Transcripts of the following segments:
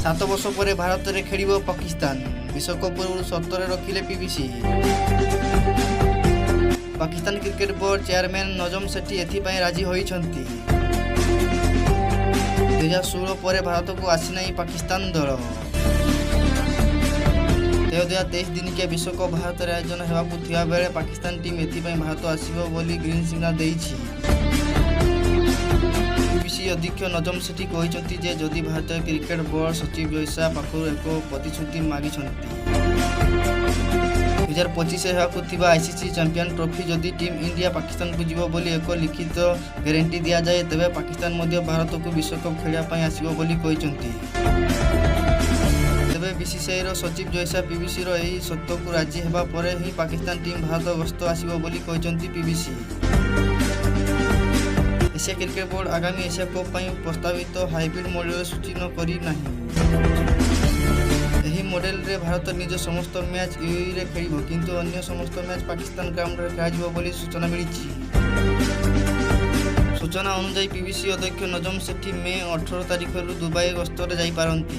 7 ବର୍ଷ ପରେ ଭାରତରେ ଖେଳିବ ପାକିସ୍ତାନ। ବିଶ୍ୱକପ୍ ପୂର୍ବରୁ ସର୍ତ୍ତରେ ରଖିଲେ PCB. Pakistan cricket board chairman Najam Sethi ଏଥିପାଇଁ ରାଜି ହୋଇଛନ୍ତି। 2016 ପରେ ଭାରତକୁ ଆସିନାହିଁ ପାକିସ୍ତାନ ଦଳ। 2023 ଦିନିକିଆ ବିଶ୍ୱକପ୍ ଭାରତରେ ଆୟୋଜନ ହେବାକୁ ଥିବା ବେଳେ ପାକିସ୍ତାନ ଟିମ୍ ଏଥିପାଇଁ ଭାରତ ଆସିବ ବୋଲି ଗ୍ରୀନ୍ ସିଗ୍ନାଲ ଦେଇଛି। ପିଭିସି ଅଧ୍ୟକ୍ଷ ନଜମ ସେଠୀ କହିଛନ୍ତି ଯେ ଯଦି ଭାରତୀୟ କ୍ରିକେଟ ବୋର୍ଡ ସଚିବ ଜୟସା ପାଖରୁ ଏକ ପ୍ରତିଶ୍ରୁତି ମାଗିଛନ୍ତି 2025 ହେବାକୁ ଥିବା ଆଇସିସି ଚାମ୍ପିୟନ ଟ୍ରଫି ଯଦି ଟିମ୍ ଇଣ୍ଡିଆ ପାକିସ୍ତାନକୁ ଯିବ ବୋଲି ଏକ ଲିଖିତ ଗ୍ୟାରେଣ୍ଟି ଦିଆଯାଏ ତେବେ ପାକିସ୍ତାନ ମଧ୍ୟ ଭାରତକୁ ବିଶ୍ୱକପ୍ ଖେଳିବା ପାଇଁ ଆସିବ ବୋଲି କହିଛନ୍ତି। ତେବେ ବିସିସିଆଇର ସଚିବ ଜୟସା ପିଭିସିର ଏହି ସର୍ତ୍ତକୁ ରାଜି ହେବା ପରେ ହିଁ ପାକିସ୍ତାନ ଟିମ୍ ଭାରତ ଗସ୍ତ ଆସିବ ବୋଲି କହିଛନ୍ତି ପିଭିସି। ଏସିଆ କ୍ରିକେଟ ବୋର୍ଡ ଆଗାମୀ ଏସିଆ କପ୍ ପାଇଁ ପ୍ରସ୍ତାବିତ ହାଇବ୍ରିଡ୍ ମଡେଲ ସୂଚନା କରି ନାହିଁ। ଏହି ମଡେଲରେ ଭାରତ ନିଜ ସମସ୍ତ ମ୍ୟାଚ୍ ୟୁଏଇରେ ଖେଳିବ କିନ୍ତୁ ଅନ୍ୟ ସମସ୍ତ ମ୍ୟାଚ୍ ପାକିସ୍ତାନ ଗ୍ରାଉଣ୍ଡରେ ଖେଳାଯିବ ବୋଲି ସୂଚନା ମିଳିଛି। ସୂଚନା ଅନୁଯାୟୀ ପିଭିସି ଅଧ୍ୟକ୍ଷ ନଜମ ସେଠୀ ମେ 18 ତାରିଖରୁ ଦୁବାଇ ଗସ୍ତରେ ଯାଇପାରନ୍ତି।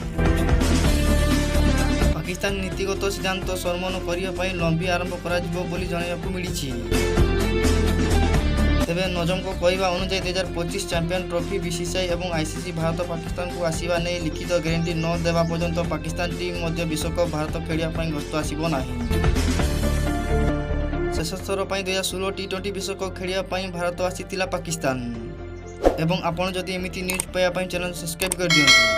ପାକିସ୍ତାନ ନୀତିଗତ ସିଦ୍ଧାନ୍ତ ସମ୍ମାନ କରିବା ପାଇଁ ଲମ୍ବି ଆରମ୍ଭ କରାଯିବ ବୋଲି ଜଣାଇବାକୁ ମିଳିଛି। ତେବେ ନଜମଙ୍କ କହିବା ଅନୁଯାୟୀ 2025 ଚାମ୍ପିୟନ ଟ୍ରଫି ବିସିସିଆଇ ଏବଂ ଆଇସିସି ଭାରତ ପାକିସ୍ତାନକୁ ଆସିବା ନେଇ ଲିଖିତ ଗ୍ୟାରେଣ୍ଟି ନ ଦେବା ପର୍ଯ୍ୟନ୍ତ ପାକିସ୍ତାନ ଟିମ୍ ମଧ୍ୟ ବିଶ୍ୱକପ୍ ଭାରତ ଖେଳିବା ପାଇଁ ଗସ୍ତ ଆସିବ ନାହିଁ। ଶେଷ ଥର ପାଇଁ 2016 ଟି20 ବିଶ୍ୱକପ୍ ଖେଳିବା ପାଇଁ ଭାରତ ଆସିଥିଲା ପାକିସ୍ତାନ। ଏବଂ ଆପଣ ଯଦି ଏମିତି ନ୍ୟୁଜ୍ ପାଇବା ପାଇଁ ଚ୍ୟାନେଲ ସବସ୍କ୍ରାଇବ୍ କରିଦିଅନ୍ତୁ।